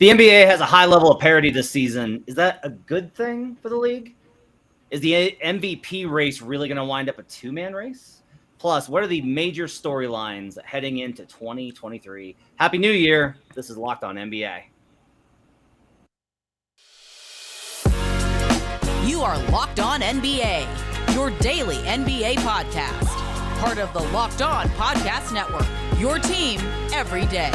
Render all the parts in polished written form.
The NBA has a high level of parity this season. Is that a good thing for the league? Is the MVP race really going to wind up a two-man race? Plus, what are the major storylines heading into 2023? Happy New Year. This is Locked On NBA. You are Locked On NBA, your daily NBA podcast. Part of the Locked On Podcast Network, your team every day.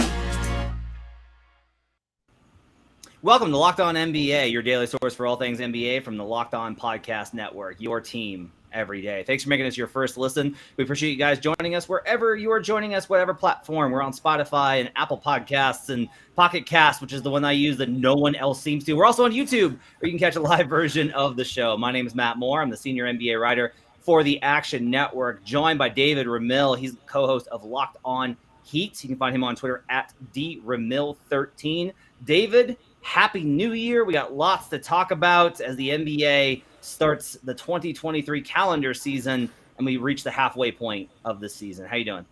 Welcome to Locked On NBA, your daily source for all things NBA from the Locked On Podcast Network, your team every day. Thanks for making us your first listen. We appreciate you guys joining us wherever you are joining us, whatever platform. We're on Spotify and Apple Podcasts and Pocket Cast, which is the one I use that no one else seems to. We're also on YouTube, where you can catch a live version of the show. My name is Matt Moore. I'm the senior NBA writer for the Action Network, joined by David Ramil. He's the co-host of Locked On Heat. You can find him on Twitter at DRamil13. David, Happy New Year. We got lots to talk about as the NBA starts the 2023 calendar season, and we reach the halfway point of the season. How you doing?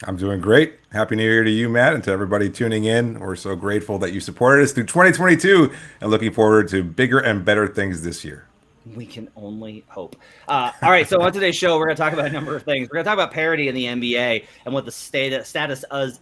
I'm doing great. Happy New Year to you, Matt, and to everybody tuning in. We're so grateful that you supported us through 2022 and looking forward to bigger and better things this year. We can only hope. All right, so on today's show, we're going to talk about a number of things. We're going to talk about parity in the NBA and what the status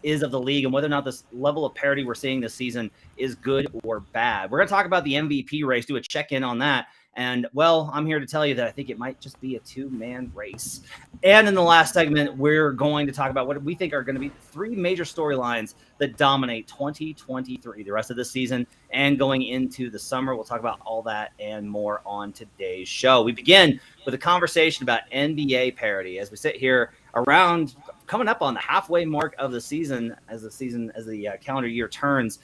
is of the league and whether or not this level of parity we're seeing this season is good or bad. We're going to talk about the MVP race, do a check-in on that. And, well, I'm here to tell you that I think it might just be a two-man race. And in the last segment, we're going to talk about what we think are going to be three major storylines that dominate 2023, the rest of the season, and going into the summer. We'll talk about all that and more on today's show. We begin with a conversation about NBA parity as we sit here around coming up on the halfway mark of the season as the calendar year turns.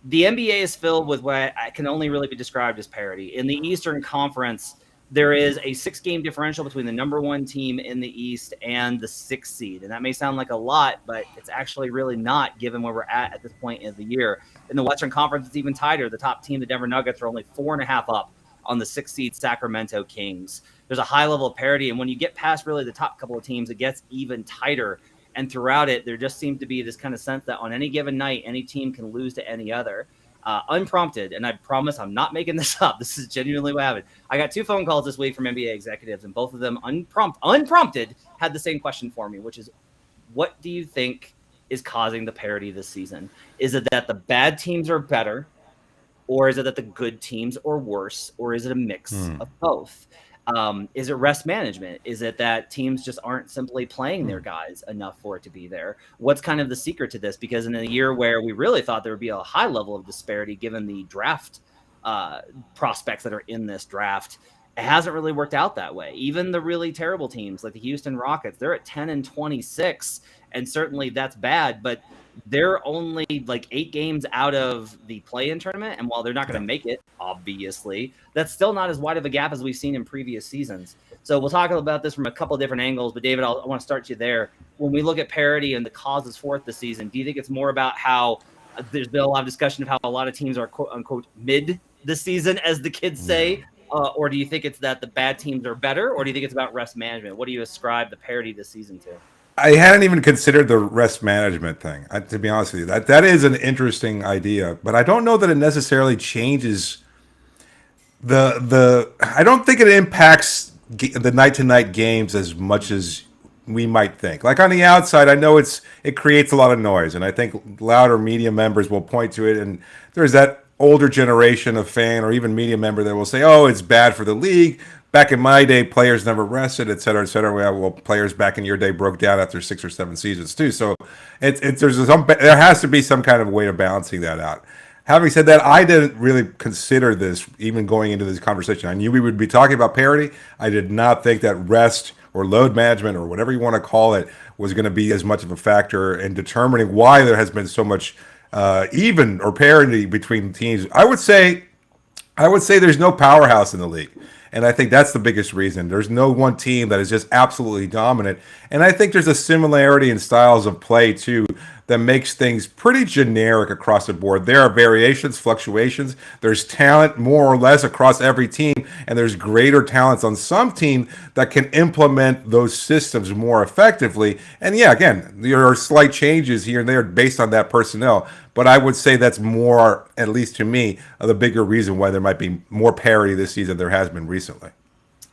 The NBA is filled with what I can only really be described as parity. In the Eastern Conference, there is a 6-game differential between the number one team in the East and the 6th seed. And that may sound like a lot, but it's actually really not given where we're at this point of the year. In the Western Conference, it's even tighter. The top team, the Denver Nuggets, are only 4.5 up on the 6th seed Sacramento Kings. There's a high level of parity. And when you get past really the top couple of teams, it gets even tighter. And throughout it, there just seems to be this kind of sense that on any given night, any team can lose to any other. Unprompted, and I promise I'm not making this up. This is genuinely what happened. I got 2 phone calls this week from NBA executives, and both of them unprompted had the same question for me, which is, what do you think is causing the parity this season? Is it that the bad teams are better, or is it that the good teams are worse, or is it a mix of both? Is it rest management? Is it that teams just aren't simply playing their guys enough for it to be there? What's kind of the secret to this? Because in a year where we really thought there would be a high level of disparity given the draft prospects that are in this draft, it hasn't really worked out that way. Even the really terrible teams like the Houston Rockets, they're at 10-26, and certainly that's bad, but they're only like 8 games out of the play-in tournament, and while they're not going to make it, obviously, that's still not as wide of a gap as we've seen in previous seasons. So we'll talk about this from a couple of different angles, but David, I want to start you there. When we look at parity and the causes for it this season, do you think it's more about how there's been a lot of discussion of how a lot of teams are quote-unquote mid this season, as the kids say, or do you think it's that the bad teams are better, or do you think it's about rest management? What do you ascribe the parity this season to? I hadn't even considered the rest management thing, to be honest with you. That is an interesting idea, but I don't know that it necessarily changes I don't think it impacts the night-to-night games as much as we might think. Like on the outside, I know it creates a lot of noise, and I think louder media members will point to it, and there's that older generation of fan or even media member that will say, oh, it's bad for the league. Back in my day, players never rested, et cetera, et cetera. Well, players back in your day broke down after 6 or 7 seasons too. So there has to be some kind of way of balancing that out. Having said that, I didn't really consider this even going into this conversation. I knew we would be talking about parity. I did not think that rest or load management or whatever you want to call it was going to be as much of a factor in determining why there has been so much even or parity between teams. I would say there's no powerhouse in the league. And I think that's the biggest reason. There's no one team that is just absolutely dominant. And I think there's a similarity in styles of play, too, that makes things pretty generic across the board. There are variations, fluctuations. There's talent more or less across every team, and there's greater talents on some team that can implement those systems more effectively. And yeah, again, there are slight changes here and there based on that personnel. But I would say that's more, at least to me, the bigger reason why there might be more parity this season than there has been recently.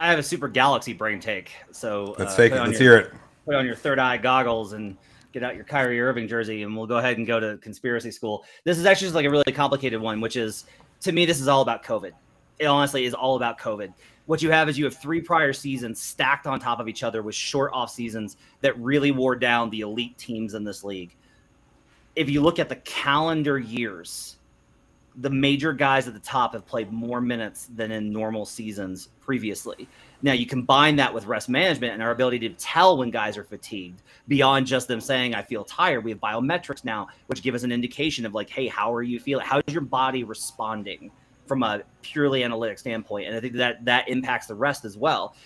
I have a super galaxy brain take. So Let's take it. Let's hear it. Put on your third eye goggles and get out your Kyrie Irving jersey, and we'll go ahead and go to conspiracy school. This is actually just like a really complicated one, which is, to me, this is all about COVID. It honestly is all about COVID. What you have is you have 3 prior seasons stacked on top of each other with short off seasons that really wore down the elite teams in this league. If you look at the calendar years, the major guys at the top have played more minutes than in normal seasons previously. Now, you combine that with rest management and our ability to tell when guys are fatigued beyond just them saying, I feel tired. We have biometrics now, which give us an indication of like, hey, how are you feeling? How is your body responding from a purely analytic standpoint? And I think that impacts the rest as well.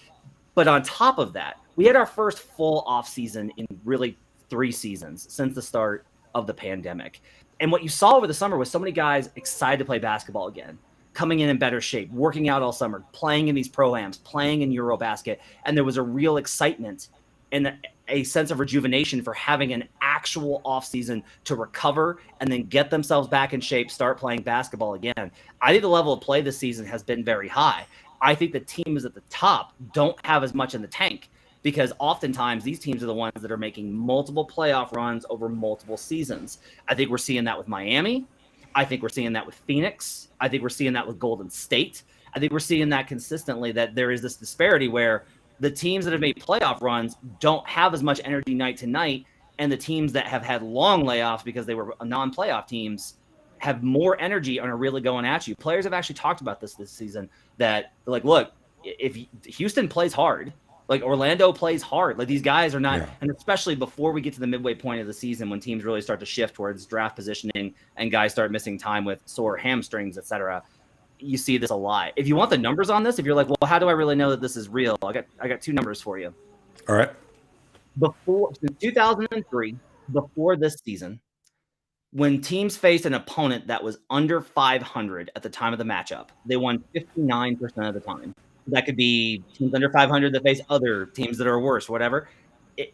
But on top of that, we had our first full off season in really 3 seasons since the start of the pandemic. And what you saw over the summer was so many guys excited to play basketball again, coming in better shape, working out all summer, playing in these pro-ams, playing in Eurobasket. And there was a real excitement and a sense of rejuvenation for having an actual offseason to recover and then get themselves back in shape, start playing basketball again. I think the level of play this season has been very high. I think the teams at the top don't have as much in the tank, because oftentimes these teams are the ones that are making multiple playoff runs over multiple seasons. I think we're seeing that with Miami. I think we're seeing that with Phoenix. I think we're seeing that with Golden State. I think we're seeing that consistently, that there is this disparity where the teams that have made playoff runs don't have as much energy night to night, and the teams that have had long layoffs because they were non-playoff teams have more energy and are really going at you. Players have actually talked about this season, that like, look, if Houston plays hard, like Orlando plays hard. Like these guys are not, and especially before we get to the midway point of the season when teams really start to shift towards draft positioning and guys start missing time with sore hamstrings, etc. You see this a lot. If you want the numbers on this, if you're like, well, how do I really know that this is real? I got 2 numbers for you. All right. Before 2003, before this season, when teams faced an opponent that was under 500 at the time of the matchup, they won 59% of the time. That could be teams under 500 that face other teams that are worse, whatever.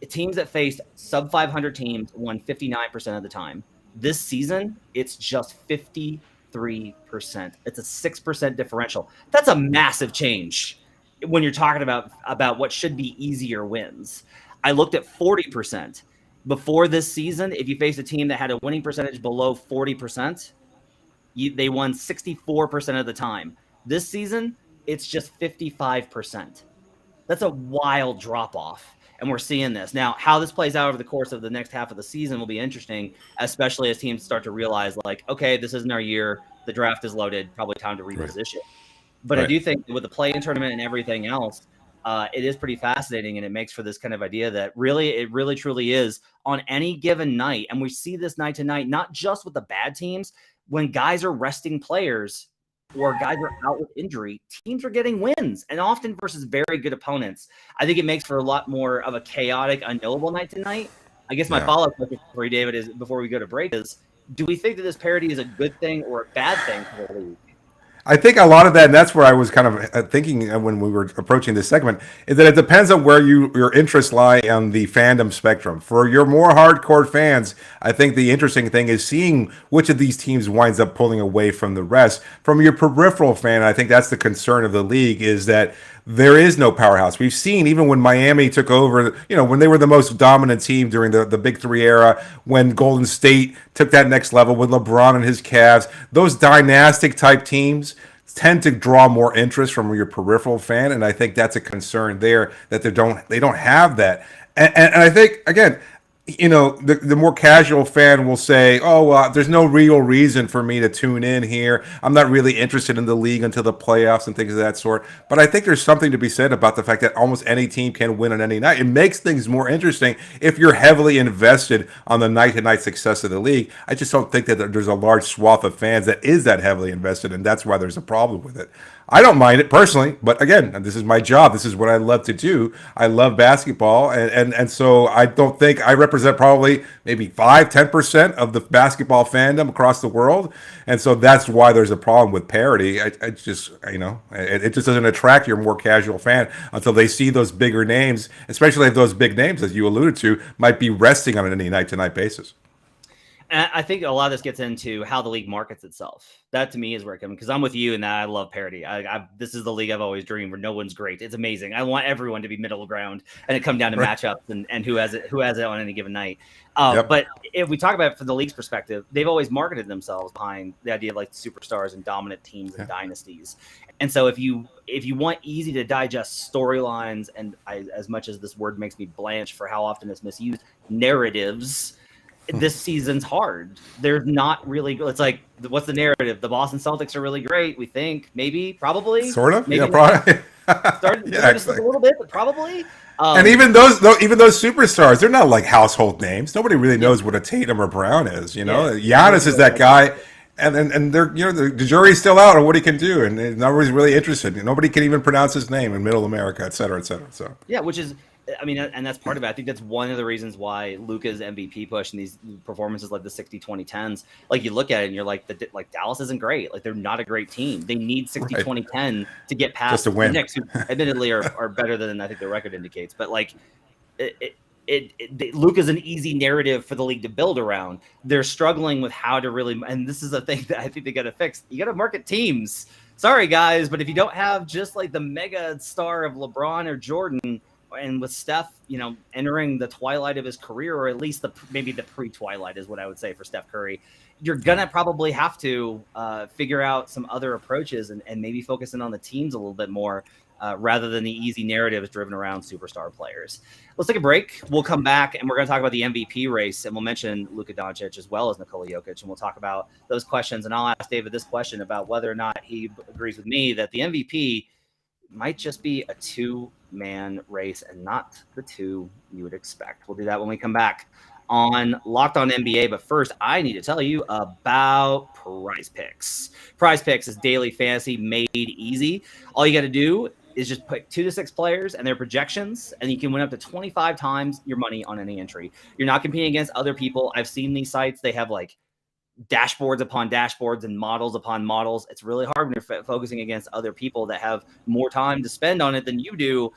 Teams that faced sub 500 teams won 59% of the time. This season, it's just 53%. It's a 6% differential. That's a massive change when you're talking about what should be easier wins. I looked at 40%. Before this season, if you faced a team that had a winning percentage below 40%, they won 64% of the time. This season, it's just 55%. That's a wild drop off. And we're seeing this. Now, how this plays out over the course of the next half of the season will be interesting, especially as teams start to realize, like, okay, this isn't our year. The draft is loaded. Probably time to reposition. Right. But I do think with the play-in tournament and everything else, it is pretty fascinating, and it makes for this kind of idea that it really truly is on any given night. And we see this night to night, not just with the bad teams. When guys are resting players, or guys are out with injury, teams are getting wins, and often versus very good opponents. I think it makes for a lot more of a chaotic, unknowable night to night. I guess my follow-up question for you, David, is before we go to break is, do we think that this parity is a good thing or a bad thing for the league? I think a lot of that, and that's where I was kind of thinking when we were approaching this segment, is that it depends on where your interests lie on the fandom spectrum. For your more hardcore fans, I think the interesting thing is seeing which of these teams winds up pulling away from the rest. From your peripheral fan, I think that's the concern of the league, is that there is no powerhouse. We've seen even when Miami took over, when they were the most dominant team during the Big Three era, when Golden State took that next level with LeBron and his Cavs, those dynastic type teams tend to draw more interest from your peripheral fan, and I think that's a concern there, that they don't have that. And I think, again, the more casual fan will say, oh, well, there's no real reason for me to tune in here. I'm not really interested in the league until the playoffs and things of that sort. But I think there's something to be said about the fact that almost any team can win on any night. It makes things more interesting if you're heavily invested on the night-to-night success of the league. I just don't think that there's a large swath of fans that is that heavily invested, and that's why there's a problem with it. I don't mind it personally, but again, this is my job. This is what I love to do. I love basketball, and so I don't think I represent probably maybe 5-10% of the basketball fandom across the world, and so that's why there's a problem with parity. I just it just doesn't attract your more casual fan until they see those bigger names, especially if those big names, as you alluded to, might be resting on any night-to-night basis. And I think a lot of this gets into how the league markets itself. That to me is where it comes, because I'm with you in that I love parity. This is the league I've always dreamed where no one's great. It's amazing. I want everyone to be middle ground and it come down to matchups and who has it on any given night. But if we talk about it from the league's perspective, they've always marketed themselves behind the idea of like superstars and dominant teams and dynasties. And so if you want easy to digest storylines, and as much as this word makes me blanch for how often it's misused, narratives, this season's hard. There's not really. It's like, what's the narrative? The Boston Celtics are really great. We think, maybe, probably, sort of, maybe probably. Started exactly. A little bit, but probably. And even those superstars, they're not like household names. Nobody really knows what a Tatum or Brown is. Giannis is that guy, and they're the jury's still out on what he can do, and nobody's really interested. Nobody can even pronounce his name in Middle America, et cetera, et cetera. So which is. I mean, and that's part of it. I think that's one of the reasons why Luka's MVP push and these performances like the 60-20-10s, like you look at it and you're like, Dallas isn't great. Like, they're not a great team. They need 60-20-10 to get past just to win. The Knicks, who admittedly are better than I think their record indicates. But like, Luka's an easy narrative for the league to build around. They're struggling with how to really, and this is a thing that I think they got to fix. You got to market teams. Sorry, guys, but if you don't have just like the mega star of LeBron or Jordan, and with Steph, entering the twilight of his career, or at least maybe the pre-twilight is what I would say for Steph Curry, you're gonna probably have to figure out some other approaches and maybe focus in on the teams a little bit more rather than the easy narratives driven around superstar players. Let's take a break. We'll come back and we're going to talk about the MVP race, and we'll mention Luka Doncic as well as Nikola Jokic, and we'll talk about those questions. And I'll ask David this question about whether or not he agrees with me that the MVP might just be a two-man race and not the two you would expect. We'll do that when we come back on Locked On NBA. But first, I need to tell you about PrizePicks. PrizePicks is daily fantasy made easy. All you got to do is just pick 2 to 6 players and their projections, and you can win up to 25 times your money on any entry. You're not competing against other people. I've seen these sites. They have like dashboards upon dashboards and models upon models. It's really hard when you're focusing against other people that have more time to spend on it than you do.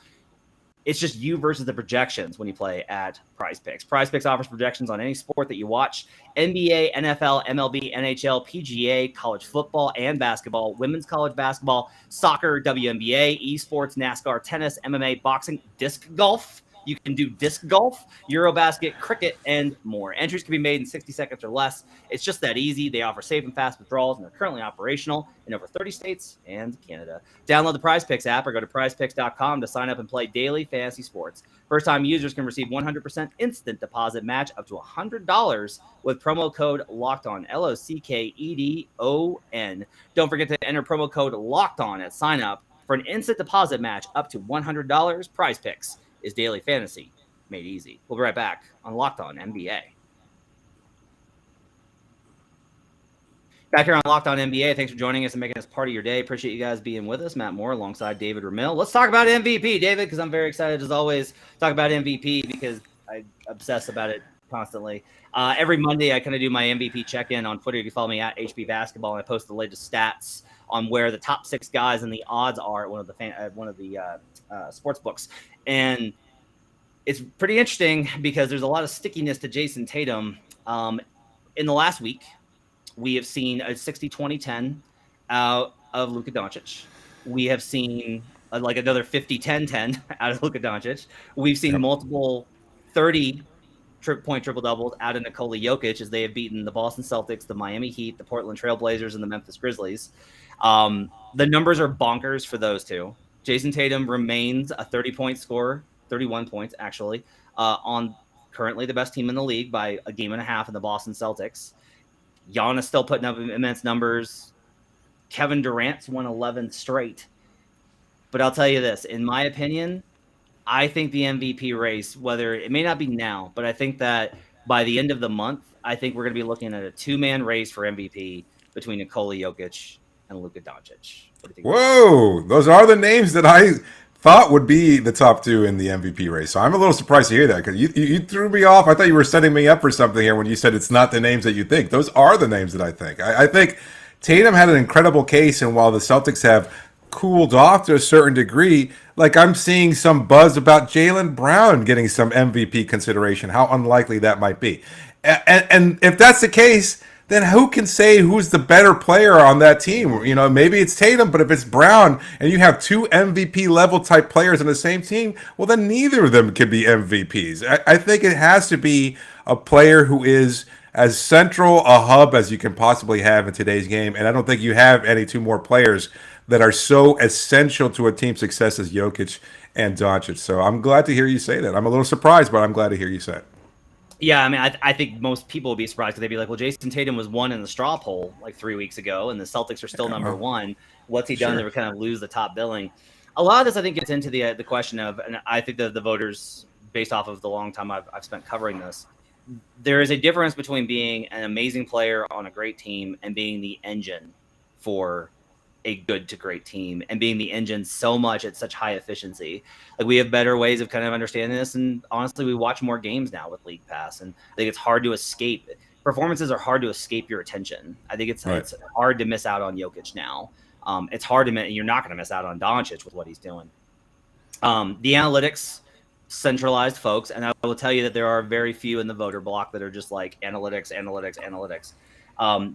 It's just you versus the projections when you play at PrizePicks. PrizePicks offers projections on any sport that you watch: NBA, NFL, MLB, NHL, PGA, college football and basketball, women's college basketball, soccer, WNBA, esports, NASCAR, tennis, MMA, boxing, disc golf. You can do disc golf, Eurobasket, cricket, and more. Entries can be made in 60 seconds or less. It's just that easy. They offer safe and fast withdrawals, and they're currently operational in over 30 states and Canada. Download the PrizePicks app or go to prizepicks.com to sign up and play daily fantasy sports. First-time users can receive 100% instant deposit match up to $100 with promo code LOCKEDON, LOCKEDON. Don't forget to enter promo code LOCKEDON at sign up for an instant deposit match up to $100. PrizePicks is daily fantasy made easy. We'll be right back on Locked On NBA. Back here on Locked On NBA. Thanks for joining us and making us part of your day. Appreciate you guys being with us. Matt Moore alongside David Ramil. Let's talk about MVP, David, because I'm very excited as always to talk about MVP because I obsess about it constantly. Every Monday I kind of do my MVP check-in on Twitter. You can follow me at HB Basketball, and I post the latest stats on where the top 6 guys and the odds are at one of the sports books. And it's pretty interesting because there's a lot of stickiness to Jason Tatum. In the last week, we have seen a 60-20-10 out of Luka Doncic. We have seen like another 50-10-10 out of Luka Doncic. We've seen multiple 30-point triple-doubles out of Nikola Jokic as they have beaten the Boston Celtics, the Miami Heat, the Portland Trailblazers, and the Memphis Grizzlies. The numbers are bonkers for those two. Jason Tatum remains a 30-point scorer, 31 points actually, on currently the best team in the league by a game and a half in the Boston Celtics. Giannis still putting up immense numbers. Kevin Durant's won 11 straight. But I'll tell you this, in my opinion, I think the MVP race, whether it may not be now, but I think that by the end of the month, I think we're going to be looking at a 2-man race for MVP between Nikola Jokic and Luka Doncic. What do you think? Whoa, those are the names that I thought would be the top two in the MVP race. So I'm a little surprised to hear that because you threw me off. I thought you were setting me up for something here when you said it's not the names that you think. Those are the names that I think. I think Tatum had an incredible case, and while the Celtics have cooled off to a certain degree, like I'm seeing some buzz about Jaylen Brown getting some MVP consideration, how unlikely that might be. And if that's the case, then who can say who's the better player on that team? You know, maybe it's Tatum, but if it's Brown and you have two MVP level type players on the same team, well, then neither of them can be MVPs. I think it has to be a player who is as central a hub as you can possibly have in today's game. And I don't think you have any two more players that are so essential to a team's success as Jokic and Doncic. So I'm glad to hear you say that. I'm a little surprised, but I'm glad to hear you say it. Yeah, I mean, I think most people would be surprised because they'd be like, well, Jason Tatum was one in the straw poll like 3 weeks ago, and the Celtics are still number one. What's he done to kind of lose the top billing? A lot of this, I think, gets into the question of, and I think the voters, based off of the long time I've spent covering this, there is a difference between being an amazing player on a great team and being the engine for a good to great team and being the engine so much at such high efficiency. Like we have better ways of kind of understanding this. And honestly, we watch more games now with League Pass, and I think it's hard to escape. Performances are hard to escape your attention. I think it's hard to miss out on Jokic now. It's hard to you're not going to miss out on Doncic with what he's doing. The analytics centralized folks, and I will tell you that there are very few in the voter block that are just like analytics.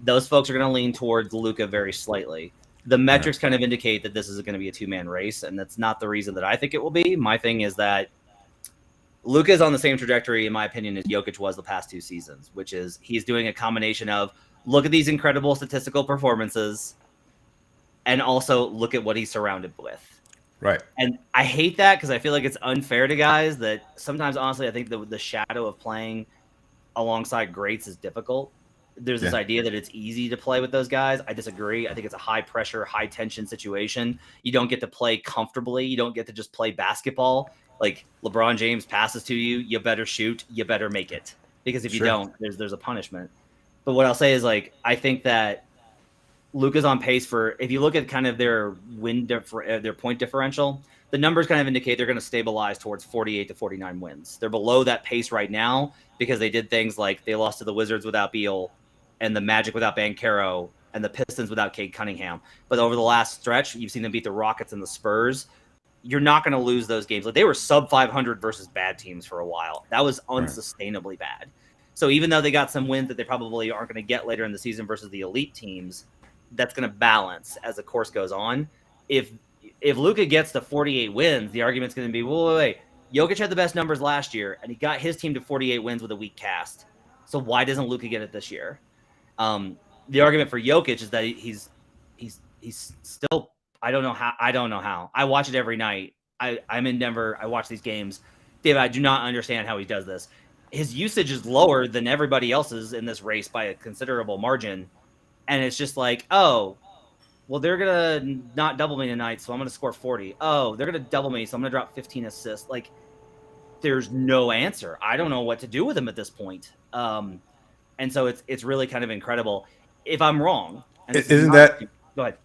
Those folks are going to lean towards Luka very slightly. The metrics kind of indicate that this is going to be a two-man race, and that's not the reason that I think it will be. My thing is that Luka is on the same trajectory, in my opinion, as Jokic was the past 2 seasons, which is he's doing a combination of look at these incredible statistical performances and also look at what he's surrounded with. Right. And I hate that because I feel like it's unfair to guys that sometimes, honestly, I think the shadow of playing alongside greats is difficult. There's this idea that it's easy to play with those guys. I disagree. I think it's a high pressure, high tension situation. You don't get to play comfortably. You don't get to just play basketball. Like LeBron James passes to you, you better shoot, you better make it. Because if you don't, there's a punishment. But what I'll say is like, I think that Luka's on pace for, if you look at kind of their their point differential, the numbers kind of indicate they're going to stabilize towards 48 to 49 wins. They're below that pace right now because they did things like they lost to the Wizards without Beal, and the Magic without Banchero, and the Pistons without Cade Cunningham. But over the last stretch, you've seen them beat the Rockets and the Spurs. You're not going to lose those games. Like they were sub 500 versus bad teams for a while. That was unsustainably bad. So even though they got some wins that they probably aren't going to get later in the season versus the elite teams, that's going to balance as the course goes on. If Luka gets to 48 wins, the argument's going to be, wait. Jokic had the best numbers last year, and he got his team to 48 wins with a weak cast. So why doesn't Luka get it this year? The argument for Jokic is that he's still, I don't know how. I watch it every night. I'm in Denver. I watch these games. David, I do not understand how he does this. His usage is lower than everybody else's in this race by a considerable margin. And it's just like, oh, well, they're going to not double me tonight, so I'm going to score 40. Oh, they're going to double me, so I'm going to drop 15 assists. Like, there's no answer. I don't know what to do with him at this point. And so it's really kind of incredible. If I'm wrong, isn't that go ahead?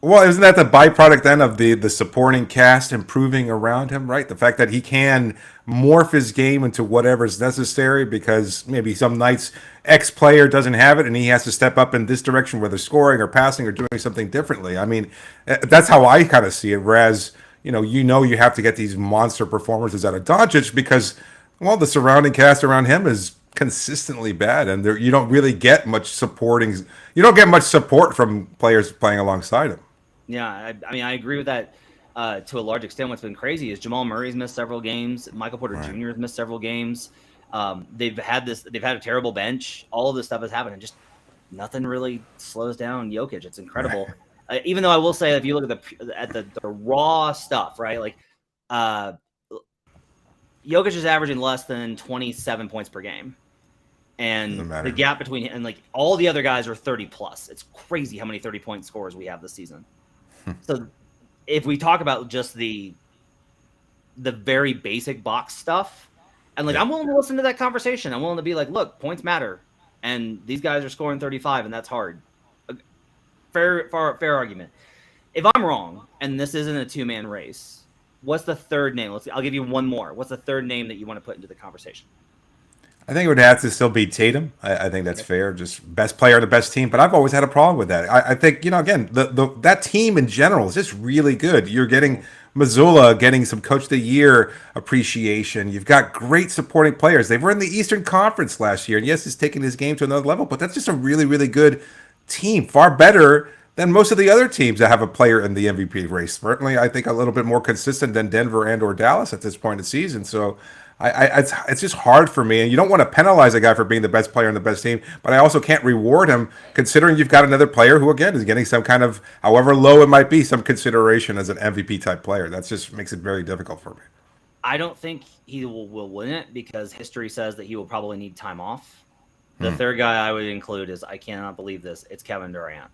Well, isn't that the byproduct then of the supporting cast improving around him, right? The fact that he can morph his game into whatever's necessary because maybe some nights X player doesn't have it and he has to step up in this direction, whether scoring or passing or doing something differently. I mean, that's how I kind of see it. Whereas, you have to get these monster performances out of Doncic because, well, the surrounding cast around him is consistently bad, and you don't really get much supporting. You don't get much support from players playing alongside him. Yeah, I mean, I agree with that to a large extent. What's been crazy is Jamal Murray's missed several games. Michael Porter Jr. has missed several games. They've had a terrible bench. All of this stuff has happened, and just nothing really slows down Jokic. It's incredible. Even though I will say, if you look at the raw stuff, right, like Jokic is averaging less than 27 points per game. And the gap between and like all the other guys are 30 plus. It's crazy how many 30-point scores we have this season. So if we talk about just the very basic box stuff, and like I'm willing to listen to that conversation. I'm willing to be like, look, points matter, and these guys are scoring 35, and that's hard. Fair argument. If I'm wrong, and this isn't a two-man race, what's the third name? I'll give you one more. What's the third name that you want to put into the conversation? I think it would have to still be Tatum. I think that's fair. Just best player on the best team. But I've always had a problem with that. I think, again, that team in general is just really good. You're getting Missoula getting some Coach of the Year appreciation. You've got great supporting players. They were in the Eastern Conference last year. And yes, it's taking his game to another level. But that's just a really, really good team. Far better than most of the other teams that have a player in the MVP race. Certainly, I think a little bit more consistent than Denver and or Dallas at this point in the season. So it's just hard for me. And you don't want to penalize a guy for being the best player on the best team, but I also can't reward him considering you've got another player who, again, is getting some kind of, however low it might be, some consideration as an MVP type player. That just makes it very difficult for me. I don't think he will win it because history says that he will probably need time off. The third guy I would include is, I cannot believe this, it's Kevin Durant.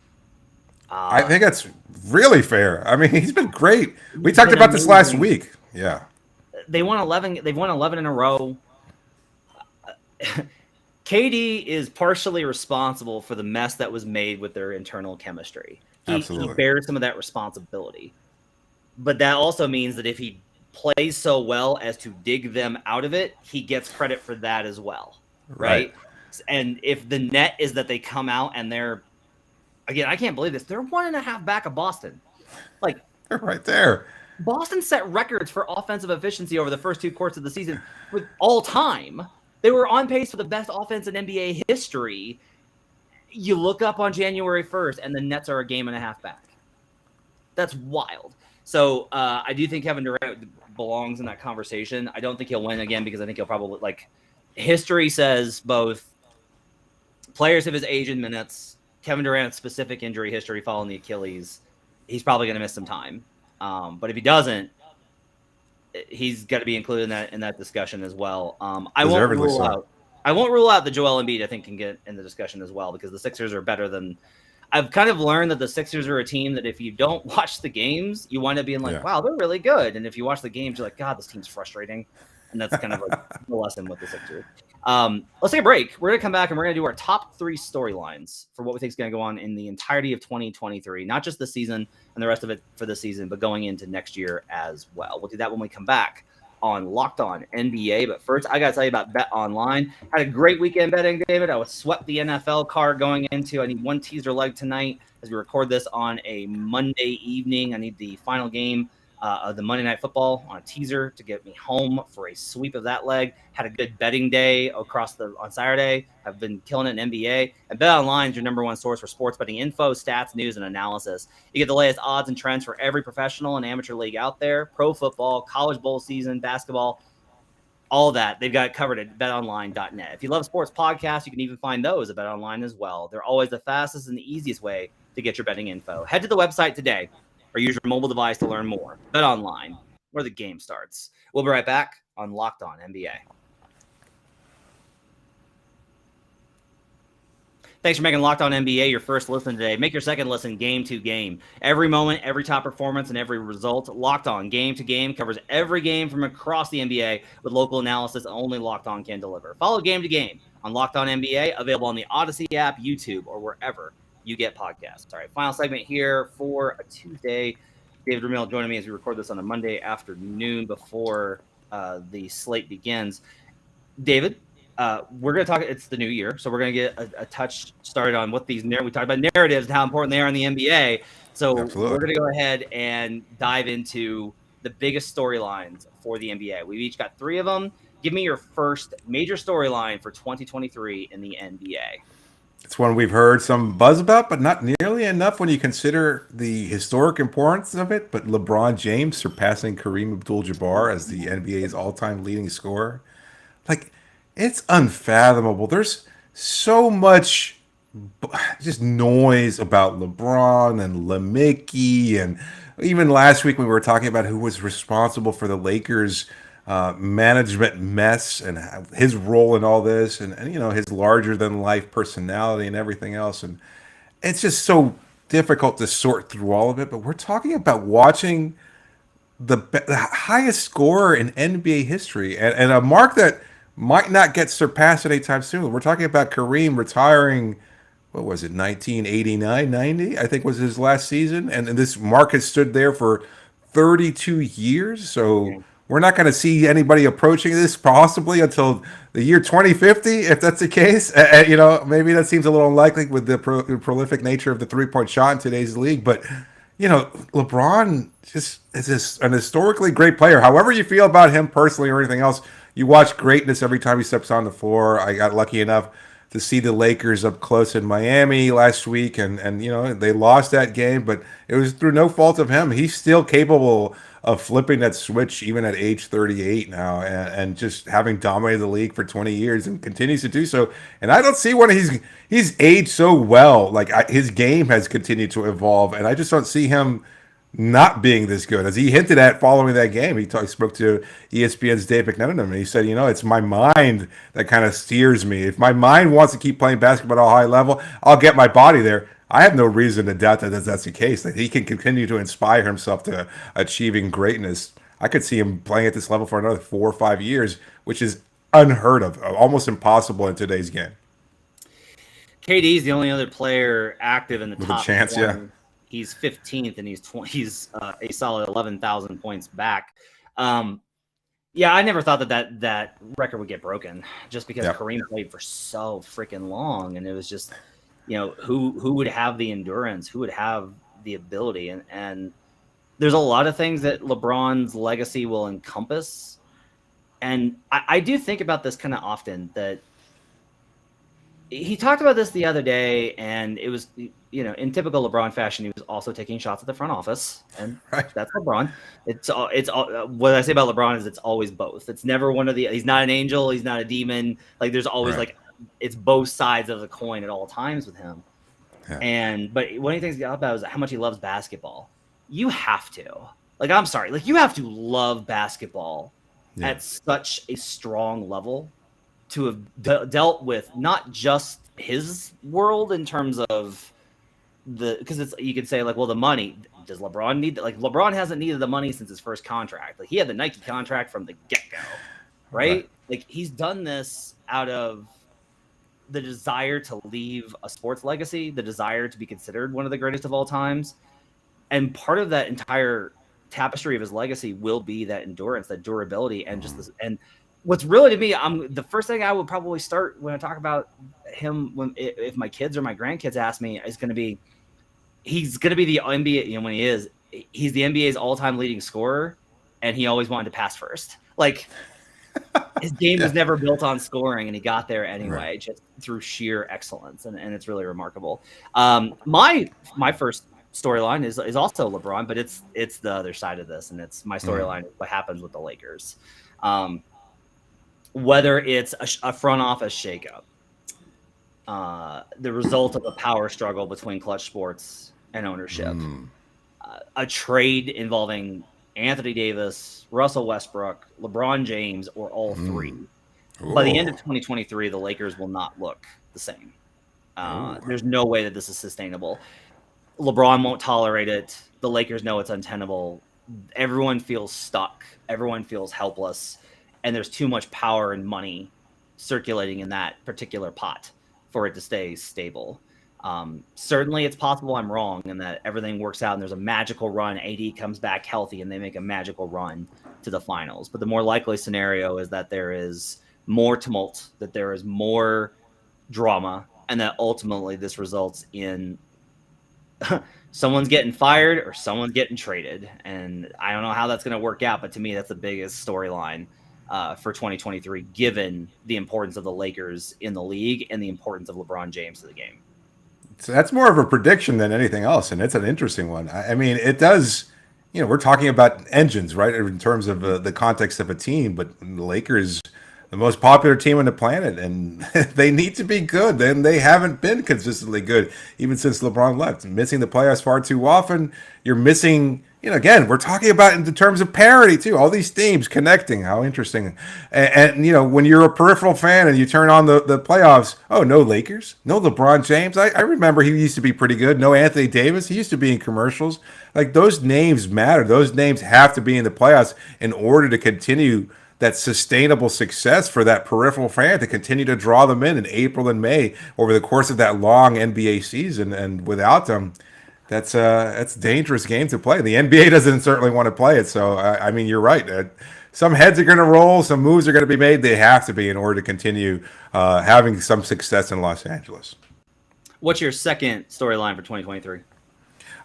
I think that's really fair. I mean, he's been great. We talked about this last week. Yeah. They won 11. They've won 11 in a row. KD is partially responsible for the mess that was made with their internal chemistry. He bears some of that responsibility. But that also means that if he plays so well as to dig them out of it, he gets credit for that as well. Right? And if the net is that they come out and they're, again, I can't believe this, they're 1.5 back of Boston. Like, they're right there. Boston set records for offensive efficiency over the first two quarters of the season with all time. They were on pace for the best offense in NBA history. You look up on January 1st, and the Nets are 1.5 back. That's wild. So I do think Kevin Durant belongs in that conversation. I don't think he'll win again because I think he'll probably, history says both players of his age and minutes, Kevin Durant's specific injury history following the Achilles, he's probably going to miss some time. But if he doesn't, he's got to be included in that discussion as well. I won't rule out the Joel Embiid. I think can get in the discussion as well because the Sixers are better than. I've kind of learned that the Sixers are a team that if you don't watch the games, you wind up being like, wow, they're really good. And if you watch the games, you're like, God, this team's frustrating. And that's kind of the lesson with the Sixers. Let's take a break. We're going to come back and we're going to do our top 3 storylines for what we think is going to go on in the entirety of 2023, not just this season and the rest of it for the season, but going into next year as well. We'll do that when we come back on Locked On NBA. But first, I got to tell you about BetOnline. Had a great weekend betting, David. I was swept the NFL card going into. I need one teaser leg tonight as we record this on a Monday evening. I need the final game of the Monday Night Football on a teaser to get me home for a sweep of that leg. Had a good betting day on Saturday. I've been killing it in NBA. And BetOnline is your number one source for sports betting info, stats, news, and analysis. You get the latest odds and trends for every professional and amateur league out there, pro football, college bowl season, basketball, all that. They've got it covered at betonline.net. If you love sports podcasts, you can even find those at BetOnline as well. They're always the fastest and the easiest way to get your betting info. Head to the website today or use your mobile device to learn more. BetOnline, where the game starts. We'll be right back on Locked On NBA. Thanks for making Locked On NBA your first listen today. Make your second listen game to game. Every moment, every top performance, and every result. Locked On Game to Game covers every game from across the NBA with local analysis only Locked On can deliver. Follow Game to Game on Locked On NBA, available on the Odyssey app, YouTube, or wherever you get podcasts. All right, final segment here for a Tuesday. David Ramil joining me as we record this on a Monday afternoon before the slate begins. David, we're going to talk. It's the new year, so we're going to get a touch started on what these we talked about narratives and how important they are in the NBA. So We're going to go ahead and dive into the biggest storylines for the NBA. We've each got 3 of them. Give me your first major storyline for 2023 in the NBA. It's one we've heard some buzz about, but not nearly enough when you consider the historic importance of it. But LeBron James surpassing Kareem Abdul-Jabbar as the NBA's all-time leading scorer. It's unfathomable. There's so much just noise about LeBron and LeMickey. And even last week when we were talking about who was responsible for the Lakers' management mess and his role in all this and his larger than life personality and everything else. And it's just so difficult to sort through all of it. But we're talking about watching the highest scorer in NBA history and a mark that might not get surpassed anytime soon. We're talking about Kareem retiring what was it, 1989, 90, I think was his last season. And this mark has stood there for 32 years. So we're not going to see anybody approaching this possibly until the year 2050, if that's the case. Maybe that seems a little unlikely with the prolific nature of the three-point shot in today's league. But, LeBron just is an historically great player. However you feel about him personally or anything else, you watch greatness every time he steps on the floor. I got lucky enough to see the Lakers up close in Miami last week, and they lost that game, but it was through no fault of him. He's still capable of flipping that switch even at age 38 now, and just having dominated the league for 20 years and continues to do so. And I don't see when he's aged so well. Like his game has continued to evolve, and I just don't see him not being this good. As he hinted at following that game, he spoke to ESPN's Dave McNennan, and he said, it's my mind that kind of steers me. If my mind wants to keep playing basketball at a high level, I'll get my body there. I have no reason to doubt that that's the case, that he can continue to inspire himself to achieving greatness. I could see him playing at this level for another 4 or 5 years, which is unheard of, almost impossible in today's game. KD is the only other player active in the With top a chance, 20. yeah. He's 15th, and he's a solid 11,000 points back. Yeah, I never thought that record would get broken just because Kareem played for so freaking long, and it was just, who would have the endurance, who would have the ability, and there's a lot of things that LeBron's legacy will encompass, and I do think about this kind of often. That he talked about this the other day, and it was, in typical LeBron fashion, he was also taking shots at the front office, and that's LeBron. It's what I say about LeBron is it's always both. It's never one of the. He's not an angel. He's not a demon. Like there's always it's both sides of the coin at all times with him. Yeah. But one of the things he talked about is how much he loves basketball. You have to. I'm sorry. You have to love basketball at such a strong level to have dealt with not just his world in terms of because you could say the money. Does LeBron need LeBron hasn't needed the money since his first contract. He had the Nike contract from the get-go, right? He's done this out of the desire to leave a sports legacy, the desire to be considered one of the greatest of all times. And part of that entire tapestry of his legacy will be that endurance, that durability, and just this. And what's really, to me, the first thing I would probably start when I talk about him, if my kids or my grandkids ask me, is going to be, he's going to be the NBA. When he's the NBA's all-time leading scorer, and he always wanted to pass first. His game was never built on scoring, and he got there anyway, just through sheer excellence, and it's really remarkable. My first storyline is also LeBron, but it's the other side of this, and it's my storyline is what happens with the Lakers. Whether it's a front office shakeup, the result of a power struggle between Clutch Sports and ownership, a trade involving Anthony Davis, Russell Westbrook, LeBron James, or all three. By the end of 2023, the Lakers will not look the same. There's no way that this is sustainable. LeBron won't tolerate it. The Lakers know it's untenable. Everyone feels stuck. Everyone feels helpless. And there's too much power and money circulating in that particular pot for it to stay stable. Certainly it's possible I'm wrong and that everything works out and there's a magical run. AD comes back healthy and they make a magical run to the finals. But the more likely scenario is that there is more tumult, that there is more drama, and that ultimately this results in someone's getting fired or someone's getting traded. And I don't know how that's going to work out, but to me, that's the biggest storyline for 2023, given the importance of the Lakers in the league and the importance of LeBron James to the game. So that's more of a prediction than anything else, and it's an interesting one. I mean, it does, we're talking about engines, right, in terms of the context of a team, but the Lakers, the most popular team on the planet, and they need to be good, and they haven't been consistently good even since LeBron left. Missing the playoffs far too often. You're missing, again, we're talking about in terms of parity too. All these themes connecting, how interesting. And when you're a peripheral fan and you turn on the playoffs, oh, no Lakers, no LeBron James. I remember he used to be pretty good. No Anthony Davis. He used to be in commercials. Those names matter. Those names have to be in the playoffs in order to continue that sustainable success for that peripheral fan to continue to draw them in April and May over the course of that long NBA season. And without them, that's a dangerous game to play. The NBA doesn't certainly want to play it. So, I mean, you're right. Some heads are going to roll. Some moves are going to be made. They have to be in order to continue having some success in Los Angeles. What's your second storyline for 2023?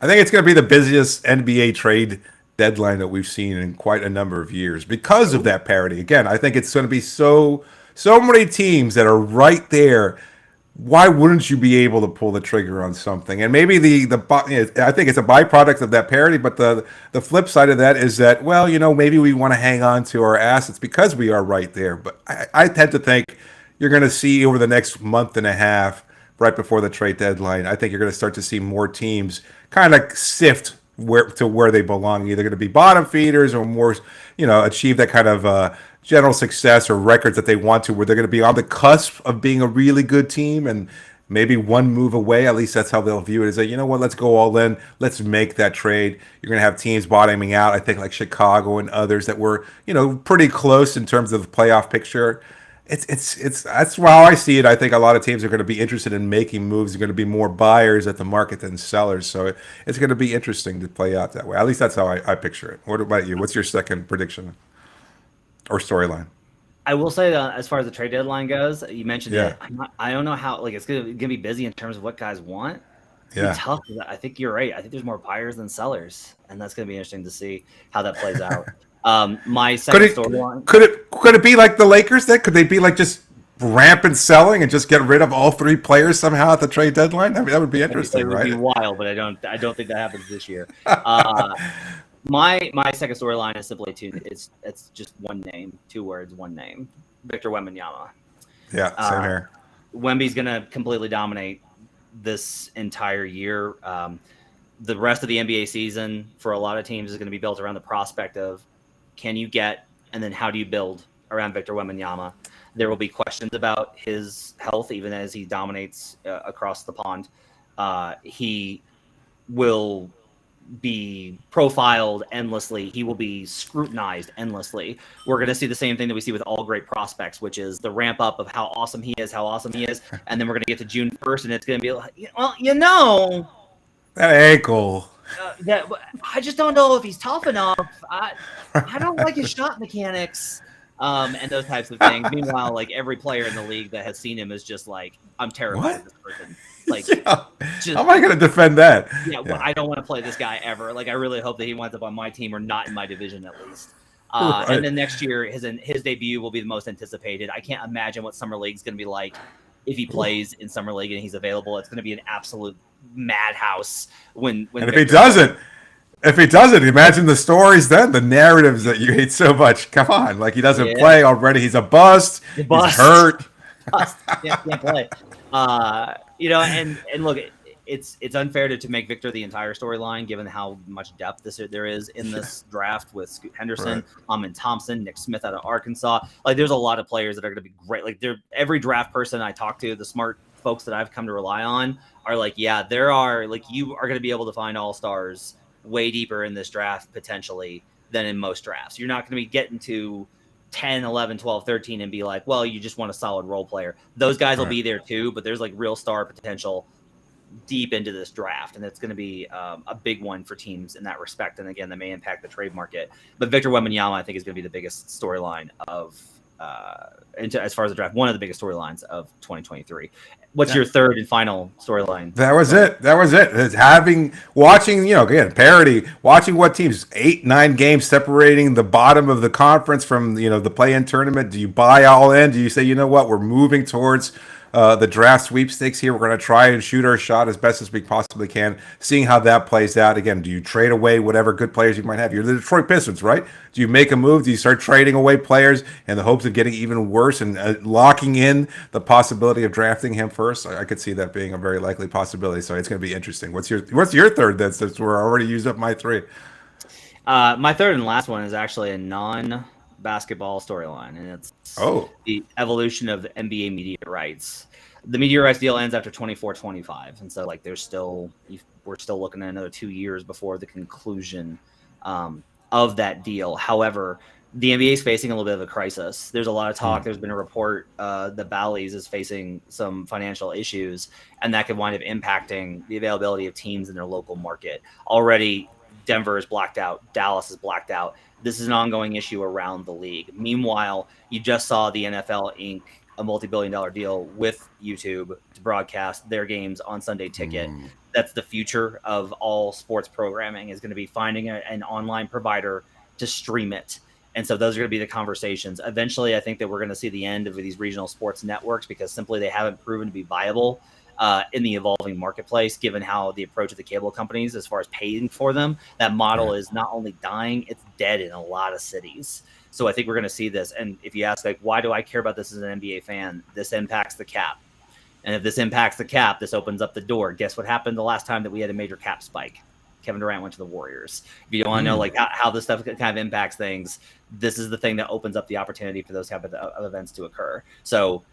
I think it's going to be the busiest NBA trade deadline that we've seen in quite a number of years because of that parity. Again, I think it's going to be so many teams that are right there. Why wouldn't you be able to pull the trigger on something? And maybe I think it's a byproduct of that parity, but the flip side of that is that, well, maybe we want to hang on to our assets because we are right there. But I tend to think you're going to see over the next month and a half, right before the trade deadline, I think you're going to start to see more teams kind of sift where they belong. Either going to be bottom feeders or more, achieve that kind of general success or records that they want to, where they're going to be on the cusp of being a really good team and maybe one move away. At least that's how they'll view it. Is that, you know what, let's go all in. Let's make that trade. You're going to have teams bottoming out. I think like Chicago and others that were, pretty close in terms of the playoff picture. It's that's how I see it. I think a lot of teams are going to be interested in making moves. They're going to be more buyers at the market than sellers. So it's going to be interesting to play out that way. At least that's how I picture it. What about you? What's your second prediction or storyline? I will say that as far as the trade deadline goes, you mentioned it. I don't know how it's going to be busy in terms of what guys want. Yeah, tough. I think you're right. I think there's more buyers than sellers, and that's going to be interesting to see how that plays out. My second storyline. Could it be like the Lakers then? Could they be like just rampant selling and just get rid of all three players somehow at the trade deadline? I mean, that would be interesting, right? It would be wild, but I don't think that happens this year. My second storyline is simply it's just one name, 2 words, one name. Victor Wembanyama. Yeah, same here. Wemby's going to completely dominate this entire year. The rest of the NBA season for a lot of teams is going to be built around the prospect of can you get, and then how do you build around Victor Wembanyama? There will be questions about his health, even as he dominates across the pond. He will be profiled endlessly. He will be scrutinized endlessly. We're going to see the same thing that we see with all great prospects, which is the ramp up of how awesome he is. And then we're going to get to June 1st, and it's going to be like, well, that ankle. I just don't know if he's tough enough. I don't like his shot mechanics, and those types of things. Meanwhile, like every player in the league that has seen him is just like, I'm terrified of this person. Like, how am I going to defend that? Yeah, well, I don't want to play this guy ever. Like, I really hope that he winds up on my team or not in my division at least. And then next year, his debut will be the most anticipated. I can't imagine what Summer League is going to be like if he plays in Summer League and he's available. It's going to be an absolute madhouse when and if he doesn't, imagine the stories then, the narratives that you hate so much. Come on, like he doesn't play already. He's a bust. He's hurt. Can't play. And look, it's unfair to make Victor the entire storyline, given how much depth there is in this draft with Scoot Henderson, Amin Thompson, Nick Smith out of Arkansas. Like, there's a lot of players that are going to be great. Like, every draft person I talk to, the smart folks that I've come to rely on, are like, yeah, there are, like, you are going to be able to find all-stars way deeper in this draft potentially than in most drafts. You're not going to be getting to 10, 11, 12, 13 and be like, well, you just want a solid role player. Those guys will be there too, but there's like real star potential deep into this draft, and it's going to be a big one for teams in that respect. And again, that may impact the trade market. But Victor Wembanyama, I think, is going to be the biggest storyline of as far as the draft, one of the biggest storylines of 2023. What's your third and final storyline? That was it. It's watching, again, parity, watching what teams, 8-9 games separating the bottom of the conference from, the play-in tournament. Do you buy all in? Do you say, you know what, we're moving towards the draft sweepstakes here. We're going to try and shoot our shot as best as we possibly can, seeing how that plays out. Again, do you trade away whatever good players you might have? You're the Detroit Pistons, right? Do you make a move? Do you start trading away players in the hopes of getting even worse and locking in the possibility of drafting him first? I could see that being a very likely possibility. So it's going to be interesting. What's your third then, since we're already used up my 3? My third and last one is actually a non-basketball storyline, and it's the evolution of the NBA media rights. The media rights deal ends after 24-25, and so we're still looking at another 2 years before the conclusion of that deal. However, the NBA is facing a little bit of a crisis. There's a lot of talk. There's been a report that Bally's is facing some financial issues, and that could wind up impacting the availability of teams in their local market. Already, Denver is blacked out. Dallas is blacked out. This is an ongoing issue around the league. Meanwhile, you just saw the NFL ink a multi-billion-dollar deal with YouTube to broadcast their games on Sunday Ticket. That's the future of all sports programming, is going to be finding an online provider to stream it. And so those are going to be the conversations. Eventually, I think that we're going to see the end of these regional sports networks, because simply they haven't proven to be viable in the evolving marketplace, given how the approach of the cable companies as far as paying for them. That model is not only dying, it's dead in a lot of cities. So I think we're going to see this. And if you ask, like, why do I care about this as an NBA fan? This impacts the cap. And if this impacts the cap, this opens up the door. Guess what happened the last time that we had a major cap spike? Kevin Durant went to the Warriors. If you want to know like how this stuff kind of impacts things, this is the thing that opens up the opportunity for those type of events to occur. So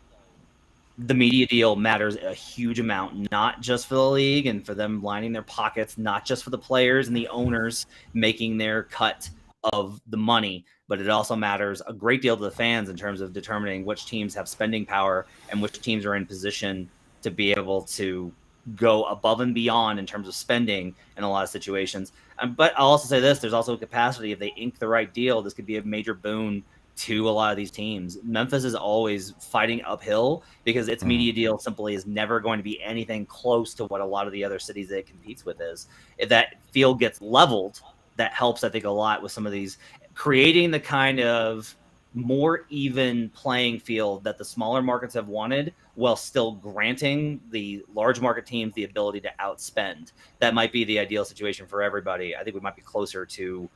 the media deal matters a huge amount, not just for the league and for them lining their pockets, not just for the players and the owners making their cut of the money, but it also matters a great deal to the fans in terms of determining which teams have spending power and which teams are in position to be able to go above and beyond in terms of spending in a lot of situations. But I'll also say this, there's also a capacity, if they ink the right deal, this could be a major boon to a lot of these teams. Memphis is always fighting uphill because its media deal simply is never going to be anything close to what a lot of the other cities that it competes with is. If that field gets leveled, that helps, I think, a lot with some of these, creating the kind of more even playing field that the smaller markets have wanted, while still granting the large market teams the ability to outspend. That might be the ideal situation for everybody. I think we might be closer to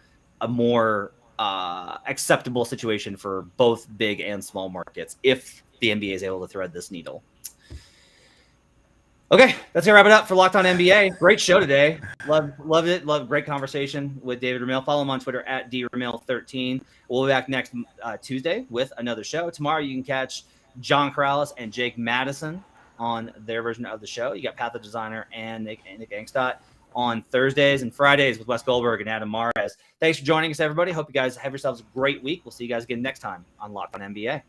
a more acceptable situation for both big and small markets if the NBA is able to thread this needle. Okay, that's gonna wrap it up for Locked On NBA. Great show today. Loved it. Love great conversation with David Ramil. Follow him on Twitter at DRamil13. We'll be back next Tuesday with another show. Tomorrow you can catch John Corrales and Jake Madison on their version of the show. You got Pat the Designer and Nick Angstott on Thursdays and Fridays with Wes Goldberg and Adam Mares. Thanks for joining us, everybody. Hope you guys have yourselves a great week. We'll see you guys again next time on Locked On NBA.